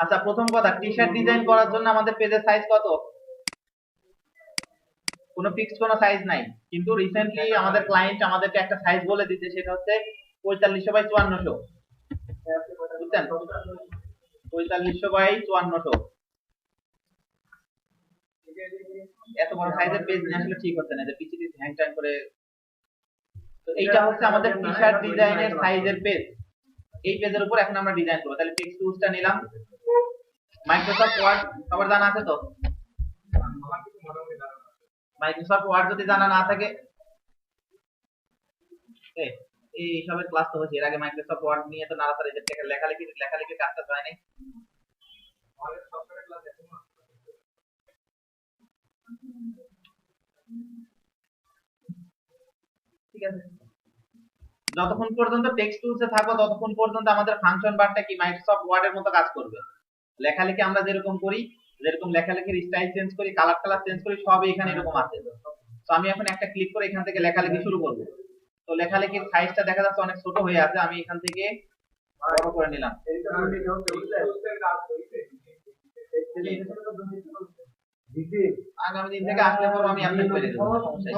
আচ্ছা, প্রথম কথা, টি শার্ট ডিজাইন করার জন্য আমাদের পেজের সাইজ কত? কোনো ফিক্সড কোনো সাইজ নাই, কিন্তু রিসেন্টলি আমাদের ক্লায়েন্ট আমাদেরকে একটা সাইজ বলে দিতে, সেটা হচ্ছে 4500 বাই 5400। বুঝছেন? 4500 বাই 5400। এত বড় সাইজের পেজ নিয়ে আসলে ঠিক হচ্ছে না, যে পিছিয়ে হ্যাং ট্যাং করে। তো এইটা হচ্ছে আমাদের টি শার্ট ডিজাইনের সাইজের পেজ। এই পেজের উপর এখন আমরা ডিজাইন করব। তাহলে টেক্সট টুলসটা নিলাম। মাইক্রোসফট ওয়ার্ড সবার জানা আছে তো? মাইক্রোসফট ওয়ার্ড যদি জানা না থাকে, এই সবের ক্লাস তো হচ্ছে, এর আগে মাইক্রোসফট ওয়ার্ড নিয়ে তো নাড়াচাড়ি, যে লেখালেখি কাজটা হয় নাই। ঠিক আছে, যতক্ষণ পর্যন্ত টেক্সট টুলসে থাকো ততক্ষণ পর্যন্ত আমাদের ফাংশন বারটা কি মাইক্রোসফট ওয়ার্ডের মতো কাজ করবে। লেখালেখি আমরা যেরকম করি, যেরকম লেখালেখির স্টাইল চেঞ্জ করি, কালার চেঞ্জ করি, সবই এখানে এরকম আছে। তো আমি এখন একটা ক্লিক করে এখান থেকে লেখালেখি শুরু করব। তো লেখালেখির সাইজটা দেখা যাচ্ছে অনেক ছোট হয়ে আছে, আমি এখান থেকে বড় করে নিলাম। আগামী দিন থেকে আসলে পর আমি আপডেট করে দেবো, সমস্যা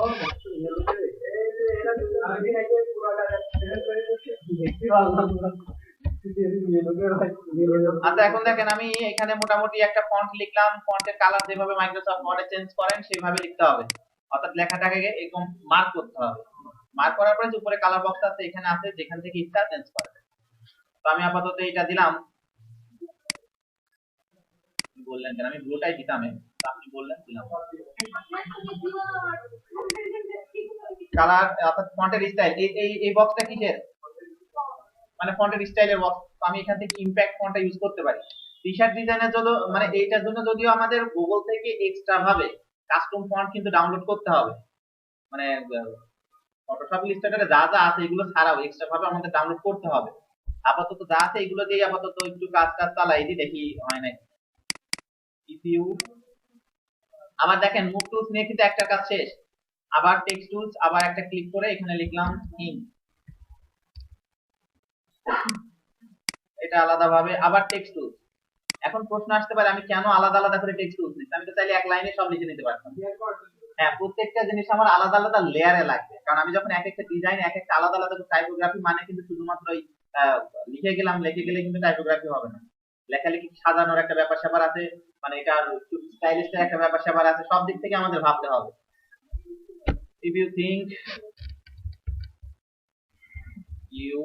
আচ্ছা, এখন দেখেন আমি এখানে মোটামুটি একটা ফন্ট লিখলাম। ফন্টের কালার যেভাবে মাইক্রোসফট ওয়ার্ডে চেঞ্জ করেন সেভাবে লিখতে হবে, অর্থাৎ লেখাটাকে এরকম মার্ক করতে হবে। মার্ক করার পরে উপরে কালার বক্স আছে, এখানে আছে, যেখান থেকে ইচ্ছা চেঞ্জ করবে। তো আমি আপাতত এটা দিলাম। বললেন কেন আমি ব্লুটাই দিতাম, আপনি বললেন দিলাম। কালার অর্থাৎ ফন্টের স্টাইল, এই বক্সটা কিসের? মানে ফন্টের স্টাইলের বক্স। আমি এখান থেকে ইমপ্যাক্ট ফন্টটা ইউজ করতে পারি। টি শার্ট ডিজাইনের জন্য, মানে এইটার জন্য যদিও আমাদের গুগল থেকে এক্সট্রা ভাবে কাস্টম ফন্ট কিন্তু ডাউনলোড করতে হবে, মানে ফটোশপ ইলাস্ট্রেটরে যা যা আছে এগুলো ছাড়াও এক্সট্রা ভাবে আমাদের ডাউনলোড করতে হবে। আপাতত যা আছে এগুলো দিয়ে আপাতত একটু কাজ চালাই দিই, দেখি হয় নাই। ইউ আবার দেখেন, মুভ টুলস নিয়ে কিন্তু একটা কাজ শেষ। আবার টেক্সট টুলস, আবার একটা ক্লিক করে এখানে লিখলাম ইন, এটা আলাদা ভাবে। আবার টেক্সট টুলস। এখন প্রশ্ন আসতে পারে আমি কেন আলাদা আলাদা করে টেক্সট টুলস নিচ্ছি? আমি তো চাইলে এক লাইনে সব লিখে নিতে পারতাম। হ্যাঁ, প্রত্যেকটা জিনিস আমার আলাদা আলাদা লেয়ারে লাগবে, কারণ আমি যখন এক একটা ডিজাইন, এক একটা আলাদা আলাদা টাইপোগ্রাফি, মানে কিন্তু শুধুমাত্র লিখে গেলাম, লিখে গেলে কিন্তু টাইপোগ্রাফি হবে না। লেখালেখি সাজানোর একটা ব্যাপার স্যাপার আছে, মানে এটা স্টাইলিস্টের একটা ব্যাপার স্যাপার আছে, সব দিক থেকে আমাদের ভাবতে হবে। if you think you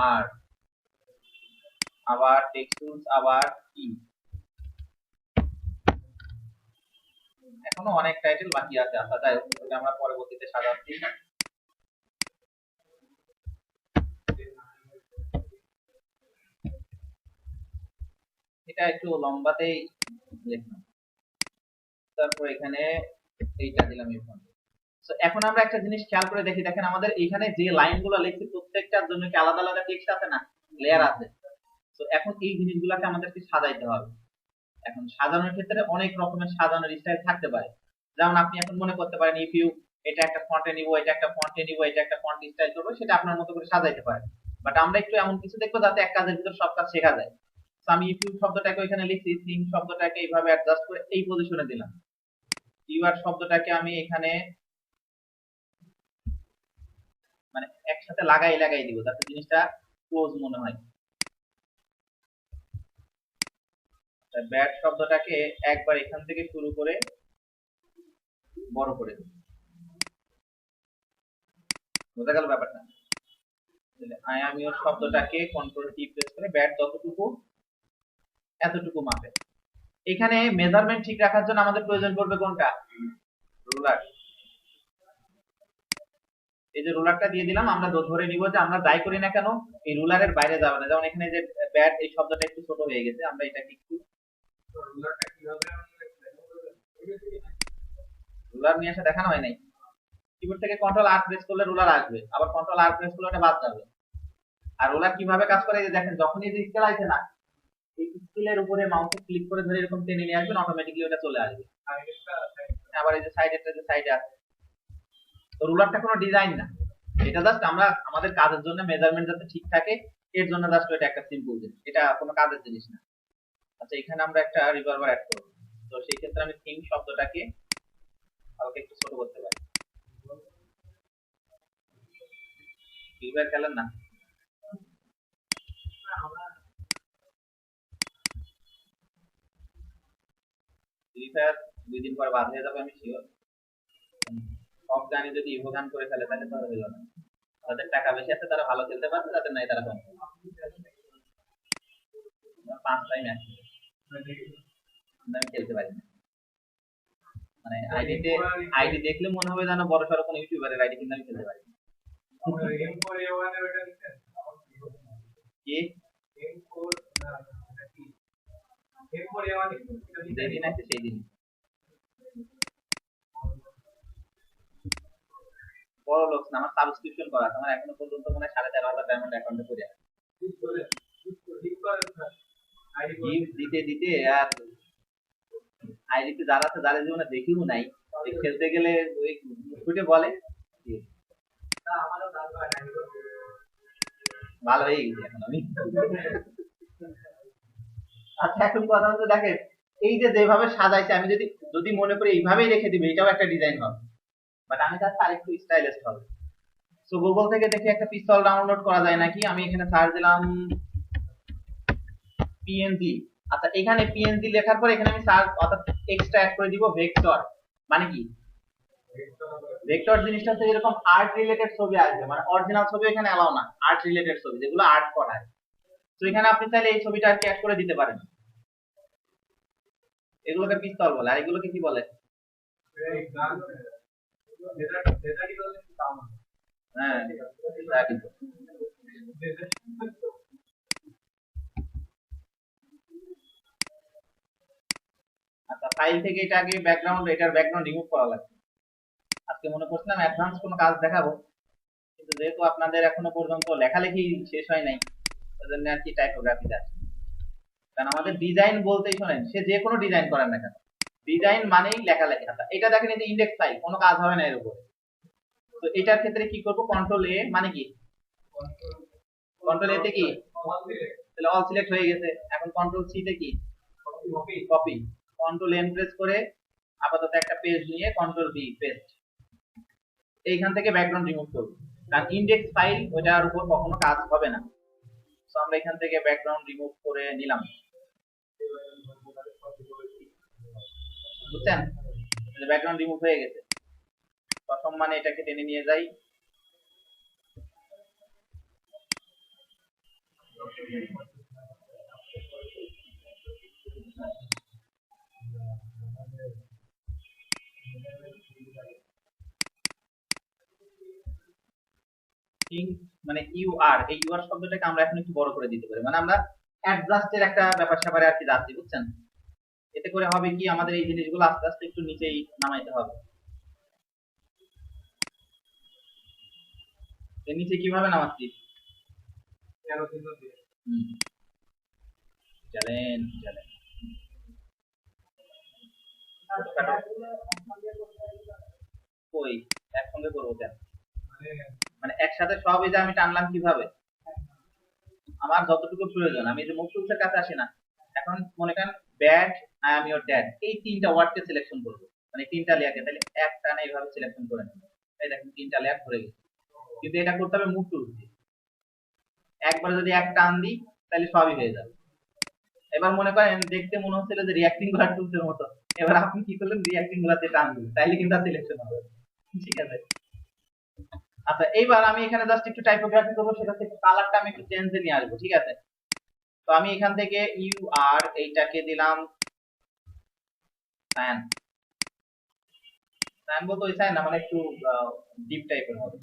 are, আবার টেক্সট টুলস, আবার কি, এখনো অনেক টাইটেল বাকি আছে। আচ্ছা যাই হোক, এটা আমরা পরবর্তীতে সাজাচ্ছি। এটা একটু লম্বাতেই লিখলাম, তারপর এখানে এইটা দিলাম এখন। তো এখন আমরা একটা জিনিস খেয়াল করে দেখি, দেখেন আমাদের এখানে যে লাইনগুলো লিখছি প্রত্যেকটার জন্য কি আলাদা আলাদা টেক্সট আছে না, লেয়ার আছে। তো এখন এই জিনিসগুলোকে আমাদেরকে সাজাইতে হবে। এখন সাজানোর ক্ষেত্রে অনেক রকমের সাজানোর স্টাইল থাকতে পারে। যেমন আপনি এখন মনে করতে পারেন ইফ ইউ এটা একটা ফন্টে নিব, এটা একটা ফন্টে নিব, এটা একটা ফন্ট স্টাইল করব, সেটা আপনার মতো করে সাজাইতে পারেন। বাট আমরা একটু এমন কিছু দেখবো যাতে এক কাজের ভিতর সব কাজ শেখা যায়। তো আমি ইফ ইউ শব্দটাকে এখানে লিখছি, থিং শব্দটাকে এইভাবে অ্যাডজাস্ট করে এই পজিশনে দিলাম। ইউ আর শব্দটাকে আমি এখানে মানে একসাথে লাগাই দিব যাতে জিনিসটা ক্লোজ মনে হয়। ব্যাড শব্দটাকে একবার এখান থেকে শুরু করে বড় করে দেব। বোঝা গেল ব্যাপারটা? আই এম ইউর শব্দটাকে কন্ট্রোল টি প্রেস করে ব্যাড যতটুকু এতটুকু মাপে। এখানে মেজারমেন্ট ঠিক রাখার জন্য আমাদের প্রয়োজন পড়বে কোনটা? রুলার। এই যে রুলারটা দিয়ে দিলাম, আমরা ধরে নিব যে আমরা যাই করি না কেন এই রুলারের বাইরে যাবে না। যেমন এখানে যে ব্যাড এই শব্দটা একটু ছোট হয়ে গেছে, আমরা এটাকে একটু রুলার নিয়ে এসে দেখানো হয় নাই। কিবোর্ড থেকে কন্ট্রোল আর প্রেস করলে রুলার আসবে, আবার কন্ট্রোল আর প্রেস করলে ওটা বাদ যাবে। আর রুলার কিভাবে কাজ করে, এই যে দেখেন যখনই যে স্কেল আছে না, এই স্কেলের উপরে মাউসে ক্লিক করে ধরে এরকম টেনে নিয়ে আসবেন, অটোমেটিক্যালি ওটা চলে আসবে। আবার এই যে সাইডেরটা যে সাইডে আছে, তো রুলারটা কোনো ডিজাইন না, এটা জাস্ট আমরা আমাদের কাজের জন্য মেজারমেন্ট যাতে ঠিক থাকে এর জন্য জাস্ট এটা একটা সিম্পল জিনিস, এটা কোনো কাজের জিনিস না। আচ্ছা এখানে আমরা একটা রিভার্বার অ্যাড করব, তো সেই ক্ষেত্রে আমি থিম শব্দটাকে হালকা একটু ছোট করতে পারি। রিভার খেলেন না, ফ্রি ফায়ার 2 দিন পর বাদ হয়ে যাবে আমি শিওর। সব গানই যদি ইভো গান করে ফেলে তাহলে তো হইল না। যাদের টাকা বেশি আছে তারা ভালো খেলতে পারছে, যাদের নাই তারা কম। 5টাই ম্যাচ আমি খেলতে পারি না, মানে আইডি দেখলে মনে হবে যেন বড় সড়ো কোনো ইউটিউবারের আইডি, কিন্তু আমি খেলতে পারি না। কি যেদিন আছে সেই দিন বড় লোক না, আমার সাবস্ক্রিপশন করা আছে, আমার এখনো পর্যন্ত মনে হয় 13,500 ডায়মন্ড অ্যাকাউন্টে পড়ে আছে। গিফট দিতে দিতে আর আইডিতে যারা আছে যারা জীবনে দেখিও নাই, খেলতে গেলে ওই ফুটে বলে ভালো হয়ে গেছে এখন আমি। আচ্ছা এখন কথা হচ্ছে দেখেন, এই যে যেভাবে সাজাইছে আমি যদি যদি মনে করি এইভাবেই রেখে দিবে, এটাও একটা ডিজাইন হবে, বাট আমি চাচ্ছি আরেকটু স্টাইলিশ হবে। সো গুগল থেকে দেখি একটা পিস্তল ডাউনলোড করা যায় নাকি, আমি এখানে সার্চ দিলাম পিএনজি। আচ্ছা এখানে পিএনজি লেখার পর এখানে আমি সার্চ অর্থাৎ এক্সট্রা অ্যাড করে দিব ভেক্টর। মানে কি ভেক্টর জিনিসটা হচ্ছে এরকম আর্ট রিলেটেড ছবি আসবে, মানে অরিজিনাল ছবি এখানে অ্যালাউ না, আর্ট রিলেটেড ছবি যেগুলো আর্ট করা হয়। তো এখানে আপনি চাইলে এই ছবিটা আর কি অ্যাড করে দিতে পারেন। এগুলোকে পিস্তল বলে, আর এগুলোকে কি বলে? হ্যাঁ আচ্ছা ফাইল থেকে এটা আগে ব্যাকগ্রাউন্ড, এটার ব্যাকগ্রাউন্ড রিমুভ করা লাগবে। আজকে মনে করছিলাম অ্যাডভান্স কোনো কাজ দেখাবো, কিন্তু যেহেতু আপনাদের এখনো পর্যন্ত লেখালেখি শেষ হয় নাই, সেজন্য আর কি টাইপোগ্রাফি আছে। কারণ আমাদের ডিজাইন বলতেই শোনেন, সে যে কোনো ডিজাইন করেন না কেন, ডিজাইন মানেই লেখালেখি। আচ্ছা এটা দেখেন এই যে ইন্ডেক্স ফাইল, কোনো কাজ হবে না এর উপরে। তো এটার ক্ষেত্রে কি করব, কন্ট্রোল এ, মানে কি কন্ট্রোল এ তে কি তাহলে অল সিলেক্ট হয়ে গেছে। এখন কন্ট্রোল সি তে কি কপি, কন্ট্রোল এন প্রেস করে আপাতত একটা পেজ নিয়ে কন্ট্রোল ভি পেস্ট, এইখান থেকে ব্যাকগ্রাউন্ড রিমুভ করব, কারণ ইন্ডেক্স ফাইল ওটার উপর কখনো কাজ হবে না। তো আমরা এখান থেকে ব্যাকগ্রাউন্ড রিমুভ করে নিলাম, বুঝছেন? ব্যাকগ্রাউন্ড রিমুভ হয়ে গেছে। প্রথম মানে এটাকে টেনে নিয়ে যাই, মানে ইউ আর, এই ইউ আর শব্দটাকে আমরা এখন একটু বড় করে দিতে পারি, মানে আমরা অ্যাডজাস্টের একটা ব্যাপার স্যাপারে আর কি যাচ্ছি, বুঝছেন? এতে করে হবে কি আমাদের এই জিনিসগুলো আস্তে আস্তে একটু নিচেই নামাইতে হবে। নিচে কিভাবে নামাচ্ছি? চলেন চলেন কই একসঙ্গে করবো কেন, মানে একসাথে সব এই যে আমি টানলাম কিভাবে? আমার যতটুকু প্রয়োজন, আমি যে মুভ টুলসের কাছে আসি না, এখন মনে করেন bad I am your dad, এই তিনটা ওয়ার্ডকে সিলেকশন করব, মানে তিনটা লেয়ারকে, তাহলে এক টানে এইভাবে সিলেকশন করে নেব। এই দেখেন তিনটা লেয়ার ধরে গেছে, কিন্তু এটা করতে হবে মুভ টুলস দিয়ে। একবার যদি এক টান দিই তাহলে সবই হয়ে যাবে। এবার মনে করেন দেখতে মনে হচ্ছিল যে রিঅ্যাক্টিং গুলার টুলসের মতো, এবার আপনি কি করলেন রিঅ্যাক্টিং গুলাতে টান দিলেন, তাইলে কিন্তু সিলেকশন হবে। ঠিক আছে। আচ্ছা এইবার আমি এখানে জাস্ট একটু টাইপোগ্রাফি করবো, সেটা থেকে কালারটা আমি একটু চেঞ্জে নিয়ে আসবো, ঠিক আছে? তো আমি এখান থেকে ইউ আর এইটাকে দিলাম সায়ান, সায়ান বলতে ওই সায়ান না, মানে একটু ডিপ টাইপের হবে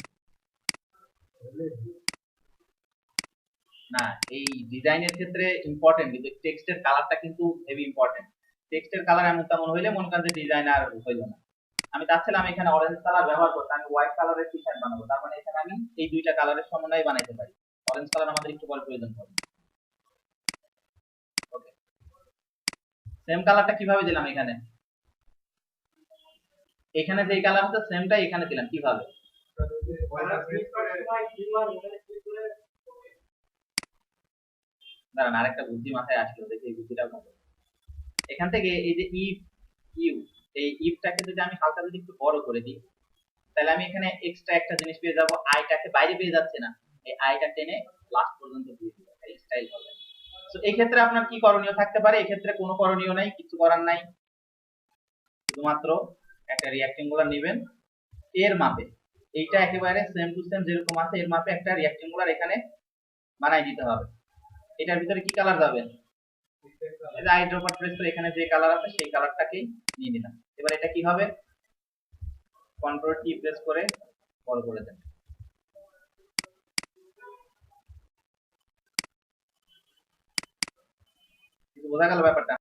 না। এই ডিজাইনের ক্ষেত্রে ইম্পর্টেন্ট, কিন্তু টেক্সটের কালারটা কিন্তু হেভি ইম্পর্টেন্ট। টেক্সটের কালার এমন তেমন হইলে মনে করেন যে ডিজাইন আর হইল না। আমি চাচ্ছিলাম এখানে অরেঞ্জ কালার ব্যবহার করতে, আমি হোয়াইট কালারের টি শার্ট বানাবো, তার মানে এখানে আমি এই দুইটা কালারের সমন্বয় বানাইতে পারি। অরেঞ্জ কালার আমাদের একটু পরে প্রয়োজন হবে। ওকে, সেম কালারটা কিভাবে দিলাম? এখানে এখানে যে কালার আছে সেমটাই এখানে দিলাম, কিভাবে? দাঁড়ান, আরেকটা বুদ্ধি মাথায় আসলো, দেখি এই বুদ্ধিটা ভালো। এখান থেকে এই যে ইফ ইউ, এই ইফটাকে যদি আমি হালকা যদি একটু বড় করে দিই, তাহলে আমি এখানে এক্সট্রা একটা জিনিস পেয়ে যাবো, আইটাকে বাইরে পেয়ে যাচ্ছে না, এই আইটা টেনে লাস্ট পর্যন্ত দিয়ে দিই, এই স্টাইল হবে। তো এই ক্ষেত্রে আপনার কি করণীয় থাকতে পারে? এই ক্ষেত্রে কোনো করণীয় নাই, কিছু করার নাই, শুধুমাত্র একটা রিঅ্যাক্টেঙ্গুলার নেবেন, এর মাপে এইটা একেবারে সেম টু সেম যেরকম আছে এর মাপে একটা রিঅ্যাক্টেঙ্গুলার এখানে বানাই দিতে হবে। এটার ভিতরে কি কালার যাবে? এই যে আইড্রপার প্রেস করে এখানে যে কালার আছে সেই কালারটাকেই নিয়ে নিলাম। এবার এটা কি হবে? কন্ট্রোল টি প্রেস করে বড় করে দেন। বোঝা গেল ব্যাপারটা?